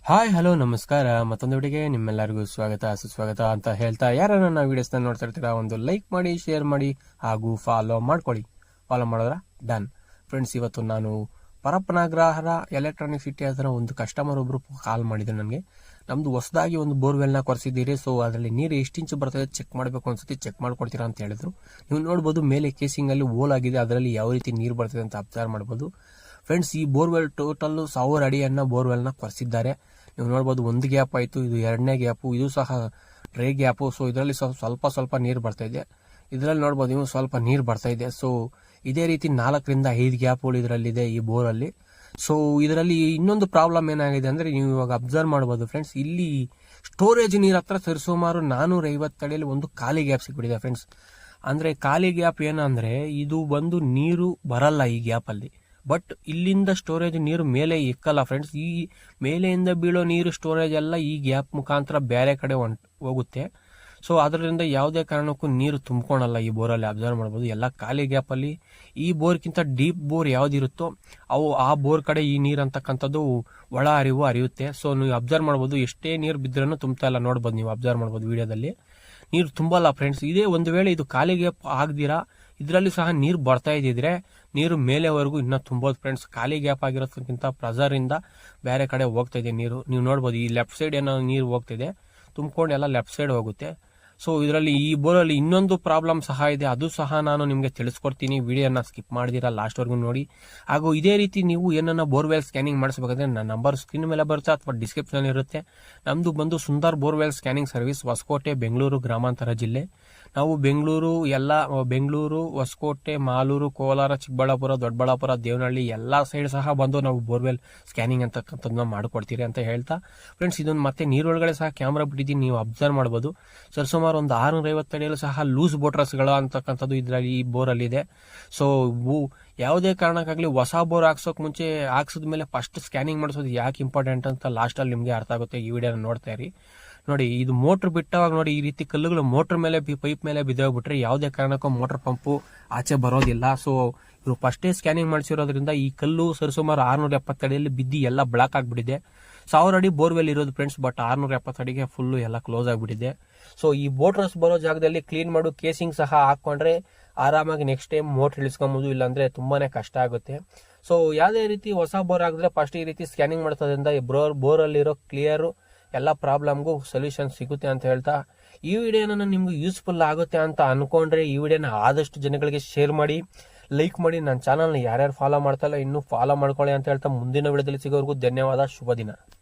Hi hello ನಮಸ್ಕಾರ. ಮತ್ತೊಂದು ವಿಡಿಯೋಗೆ ನಿಮ್ಮೆಲ್ಲರಿಗೂ ಸ್ವಾಗತ ಸುಸ್ವಾಗತ ಅಂತ ಹೇಳ್ತಾ, ಯಾರು ನನ್ನ ವಿಡಿಯೋಸ್ನ ನೋಡ್ತಾ ಇರ್ತೀರಾ ಒಂದು ಲೈಕ್ ಮಾಡಿ, ಶೇರ್ ಮಾಡಿ ಹಾಗೂ ಫಾಲೋ ಮಾಡ್ಕೊಳ್ಳಿ. ಫಾಲೋ ಮಾಡೋದ್ರ ಡನ್. ಫ್ರೆಂಡ್ಸ್, ಇವತ್ತು ನಾನು ಪರಪ್ಪನಗ್ರಹರ ಎಲೆಕ್ಟ್ರಾನಿಕ್ ಸಿಟಿ ಹತ್ರ ಒಂದು ಕಸ್ಟಮರ್ ಒಬ್ರು ಕಾಲ್ ಮಾಡಿದ್ರು ನನಗೆ. ನಮ್ದು ಹೊಸದಾಗಿ ಒಂದು ಬೋರ್ವೆಲ್ನ ಕೊರೆಸಿದ್ದೀರಿ, ಸೊ ಅದರಲ್ಲಿ ನೀರು ಎಷ್ಟು ಇಂಚು ಬರ್ತದೆ ಚೆಕ್ ಮಾಡಬೇಕು ಅನ್ಸುತ್ತೆ, ಚೆಕ್ ಮಾಡ್ಕೊಡ್ತೀರಾ ಅಂತ ಹೇಳಿದ್ರು. ನೀವು ನೋಡ್ಬೋದು ಮೇಲೆ ಕೇಸಿಂಗಲ್ಲಿ ಹೋಲ್ ಆಗಿದೆ, ಅದರಲ್ಲಿ ಯಾವ ರೀತಿ ನೀರು ಬರ್ತದೆ ಅಂತ ಅಬ್ಸರ್ವ್ ಮಾಡ್ಬೋದು. ಫ್ರೆಂಡ್ಸ್, ಈ ಬೋರ್ವೆಲ್ ಟೋಟಲ್ 1000 ಅಡಿಯನ್ನ ಬೋರ್ವೆಲ್ನ ಕೊರೆಸಿದ್ದಾರೆ. ನೀವು ನೋಡ್ಬೋದು, ಒಂದು ಗ್ಯಾಪ್ ಆಯಿತು, ಇದು ಎರಡನೇ ಗ್ಯಾಪು, ಇದು ಸಹ ಡ್ರೈ ಗ್ಯಾಪು. ಸೊ ಇದರಲ್ಲಿ ಸ್ವಲ್ಪ ನೀರು ಬರ್ತಾ ಇದೆ. ಇದರಲ್ಲಿ ನೋಡ್ಬೋದು ನೀವು ಸ್ವಲ್ಪ ನೀರು ಬರ್ತಾ ಇದೆ. ಸೊ ಇದೇ ರೀತಿ 4 ರಿಂದ 5 ಗ್ಯಾಪ್ಗಳು ಇದರಲ್ಲಿದೆ ಈ ಬೋರಲ್ಲಿ. ಸೊ ಇದರಲ್ಲಿ ಇನ್ನೊಂದು ಪ್ರಾಬ್ಲಮ್ ಏನಾಗಿದೆ ಅಂದರೆ, ನೀವು ಇವಾಗ ಅಬ್ಸರ್ವ್ ಮಾಡ್ಬೋದು ಫ್ರೆಂಡ್ಸ್, ಇಲ್ಲಿ ಸ್ಟೋರೇಜ್ ನೀರು ಹತ್ರ ಸರಿಸುಮಾರು 450 ಅಡಿಯಲ್ಲಿ ಒಂದು ಖಾಲಿ ಗ್ಯಾಪ್ ಸಿಕ್ಬಿಟ್ಟಿದೆ ಫ್ರೆಂಡ್ಸ್. ಅಂದರೆ ಖಾಲಿ ಗ್ಯಾಪ್ ಏನಂದರೆ, ಇದು ಬಂದು ನೀರು ಬರಲ್ಲ ಈ ಗ್ಯಾಪಲ್ಲಿ, ಬಟ್ ಇಲ್ಲಿಂದ ಸ್ಟೋರೇಜ್ ನೀರು ಮೇಲೆ ಇಕ್ಕಲ್ಲ ಫ್ರೆಂಡ್ಸ್. ಈ ಮೇಲೆಯಿಂದ ಬೀಳೋ ನೀರು ಸ್ಟೋರೇಜ್ ಎಲ್ಲ ಈ ಗ್ಯಾಪ್ ಮುಖಾಂತರ ಬೇರೆ ಕಡೆ ಹೋಗುತ್ತೆ. ಸೊ ಅದರಿಂದ ಯಾವುದೇ ಕಾರಣಕ್ಕೂ ನೀರು ತುಂಬಿಕೊಳಲ್ಲ ಈ ಬೋರಲ್ಲಿ. ಅಬ್ಸರ್ವ್ ಮಾಡ್ಬೋದು, ಎಲ್ಲ ಖಾಲಿ ಗ್ಯಾಪಲ್ಲಿ ಈ ಬೋರ್ಗಿಂತ ಡೀಪ್ ಬೋರ್ ಯಾವ್ದಿರುತ್ತೋ ಆ ಬೋರ್ ಕಡೆ ಈ ನೀರು ಅಂತಕ್ಕಂಥದ್ದು ಒಳ ಹರಿಯುತ್ತೆ. ಸೊ ನೀವು ಅಬ್ಸರ್ವ್ ಮಾಡ್ಬೋದು, ಎಷ್ಟೇ ನೀರು ಬಿದ್ರೂ ತುಂಬ್ತಾ ಇಲ್ಲ. ನೋಡ್ಬೋದು, ನೀವು ಅಬ್ಸರ್ವ್ ಮಾಡ್ಬೋದು ವಿಡಿಯೋದಲ್ಲಿ ನೀರು ತುಂಬಲ್ಲ ಫ್ರೆಂಡ್ಸ್. ಇದೇ ಒಂದು ವೇಳೆ ಇದು ಖಾಲಿ ಗ್ಯಾಪ್ ಆಗದಿರಾ ಇದರಲ್ಲಿ ಸಹ ನೀರು ಬರ್ತಾ ಇದ್ದಿದ್ರೆ ನೀರು ಮೇಲೆವರೆಗೂ ಇನ್ನೂ ತುಂಬೋದು ಫ್ರೆಂಡ್ಸ್. ಖಾಲಿ ಗ್ಯಾಪ್ ಆಗಿರೋದಕ್ಕಿಂತ ಪ್ರೆಷರ್ ಇಂದ ಬೇರೆ ಕಡೆ ಹೋಗ್ತಾ ಇದೆ ನೀರು. ನೀವು ನೋಡ್ಬೋದು, ಈ ಲೆಫ್ಟ್ ಸೈಡ್ ಏನೋ ನೀರು ಹೋಗ್ತಿದೆ, ತುಂಬಿಕೊಂಡು ಎಲ್ಲ ಲೆಫ್ಟ್ ಸೈಡ್ ಹೋಗುತ್ತೆ. ಸೊ ಇದರಲ್ಲಿ ಈ ಬೋರಲ್ಲಿ ಇನ್ನೊಂದು ಪ್ರಾಬ್ಲಮ್ ಸಹ ಇದೆ, ಅದು ಸಹ ನಾನು ನಿಮಗೆ ತಿಳಿಸ್ಕೊಡ್ತೀನಿ. ವಿಡಿಯೋನ ಸ್ಕಿಪ್ ಮಾಡಿದಿರಾ ಲಾಸ್ಟ್ವರೆಗೂ ನೋಡಿ. ಹಾಗೂ ಇದೇ ರೀತಿ ನೀವು ಏನನ್ನ ಬೋರ್ವೆಲ್ ಸ್ಕ್ಯಾನಿಂಗ್ ಮಾಡಿಸಬೇಕಾದ್ರೆ ನನ್ನ ನಂಬರ್ ಸ್ಕ್ರೀನ್ ಮೇಲೆ ಬರುತ್ತೆ ಅಥವಾ ಡಿಸ್ಕ್ರಿಪ್ಷನ್ ಇರುತ್ತೆ. ನಮ್ದು ಬಂದು Sundar borewell scanning service, Hosakote, Bengaluru ಗ್ರಾಮಾಂತರ ಜಿಲ್ಲೆ. ನಾವು ಬೆಂಗಳೂರು, ಹೊಸಕೋಟೆ, ಮಾಲೂರು, ಕೋಲಾರ, ಚಿಕ್ಕಬಳ್ಳಾಪುರ, ದೊಡ್ಡಬಳ್ಳಾಪುರ, ದೇವನಹಳ್ಳಿ ಎಲ್ಲ ಸೈಡ್ ಸಹ ಬಂದು ನಾವು ಬೋರ್ವೆಲ್ ಸ್ಕ್ಯಾನಿಂಗ್ ಅಂತಕ್ಕಂಥದ್ದನ್ನ ಮಾಡಿಕೊಡ್ತೀರಿ ಅಂತ ಹೇಳ್ತಾ, ಫ್ರೆಂಡ್ಸ್ ಇದೊಂದು ಮತ್ತೆ ನೀರೊಳಗಡೆ ಸಹ ಕ್ಯಾಮ್ರಾ ಬಿಟ್ಟಿದ್ದೀನಿ, ನೀವು ಅಬ್ಸರ್ವ್ ಮಾಡ್ಬೋದು. ಸುಮಾರು ಒಂದು 650 ಅಡಿಯಲ್ಲೂ ಸಹ ಲೂಸ್ ಬೋಟ್ರಸ್ಗಳು ಅಂತಕ್ಕಂಥದ್ದು ಇದರಲ್ಲಿ ಈ ಬೋರಲ್ಲಿ ಇದೆ. ಸೊ ಯಾವುದೇ ಕಾರಣಕ್ಕಾಗಲಿ ಹೊಸ ಬೋರ್ ಹಾಕ್ಸೋಕೆ ಮುಂಚೆ ಹಾಕ್ಸಿದ್ಮೇಲೆ ಫಸ್ಟ್ ಸ್ಕ್ಯಾನಿಂಗ್ ಮಾಡಿಸೋದು ಯಾಕೆ ಇಂಪಾರ್ಟೆಂಟ್ ಅಂತ ಲಾಸ್ಟಲ್ಲಿ ನಿಮಗೆ ಅರ್ಥ ಆಗುತ್ತೆ. ಈ ವಿಡಿಯೋನ ನೋಡ್ತಾ ಇರಿ. ನೋಡಿ, ಇದು ಮೋಟ್ರ್ ಬಿಟ್ಟವಾಗ ನೋಡಿ, ಈ ರೀತಿ ಕಲ್ಲುಗಳು ಮೋಟ್ರ್ ಮೇಲೆ ಪೈಪ್ ಮೇಲೆ ಬಿದ್ದೋಗ್ಬಿಟ್ರೆ ಯಾವುದೇ ಕಾರಣಕ್ಕೂ ಮೋಟರ್ ಪಂಪು ಆಚೆ ಬರೋದಿಲ್ಲ. ಸೊ ಇವರು ಫಸ್ಟೇ ಸ್ಕ್ಯಾನಿಂಗ್ ಮಾಡಿಸಿರೋದ್ರಿಂದ ಈ ಕಲ್ಲು ಸರಿಸುಮಾರು 670 ಅಡಿಯಲ್ಲಿ ಬಿದ್ದು ಎಲ್ಲ ಬ್ಲಾಕ್ ಆಗಿಬಿಟ್ಟಿದೆ. 1000 ಅಡಿ ಬೋರ್ವೆಲ್ ಇರೋದು ಫ್ರೆಂಡ್ಸ್, ಬಟ್ 670 ಅಡಿಗೆ ಫುಲ್ಲು ಎಲ್ಲ ಕ್ಲೋಸ್ ಆಗಿಬಿಟ್ಟಿದೆ. ಸೊ ಈ ಬೋಟ್ರಸ್ ಬರೋ ಜಾಗದಲ್ಲಿ ಕ್ಲೀನ್ ಮಾಡು ಕೇಸಿಂಗ್ ಸಹ ಹಾಕೊಂಡ್ರೆ ಆರಾಮಾಗಿ ನೆಕ್ಸ್ಟ್ ಟೈಮ್ ಮೋಟ್ರ್ ಇಳಿಸ್ಕೊಬೋದು, ಇಲ್ಲಾಂದ್ರೆ ತುಂಬಾನೇ ಕಷ್ಟ ಆಗುತ್ತೆ. ಸೊ ಯಾವುದೇ ರೀತಿ ಹೊಸ ಬೋರ್ ಆಗಿದ್ರೆ ಫಸ್ಟ್ ಈ ರೀತಿ ಸ್ಕ್ಯಾನಿಂಗ್ ಮಾಡ್ಸೋದ್ರಿಂದ ಈ ಬೋರಲ್ಲಿರೋ ಕ್ಲಿಯರ್ ಎಲ್ಲ ಪ್ರಾಬ್ಲಮ್ಗೂ ಸೊಲ್ಯೂಷನ್ ಸಿಗುತ್ತೆ ಅಂತ ಹೇಳ್ತಾ, ಈ ವಿಡಿಯೋನ ನಿಮ್ಗೆ ಯೂಸ್ಫುಲ್ ಆಗುತ್ತೆ ಅಂತ ಅನ್ಕೊಂಡ್ರೆ ಈ ವಿಡಿಯೋನ ಆದಷ್ಟು ಜನಗಳಿಗೆ ಶೇರ್ ಮಾಡಿ, ಲೈಕ್ ಮಾಡಿ. ನನ್ನ ಚಾನಲ್ನ ಯಾರ್ಯಾರು ಫಾಲೋ ಮಾಡ್ತಾ ಇಲ್ಲ ಇನ್ನೂ ಫಾಲೋ ಮಾಡ್ಕೊಳ್ಳಿ ಅಂತ ಹೇಳ್ತಾ, ಮುಂದಿನ ವಿಡಿಯೋದಲ್ಲಿ ಸಿಗೋವರೆಗೂ ಧನ್ಯವಾದ. ಶುಭ ದಿನ.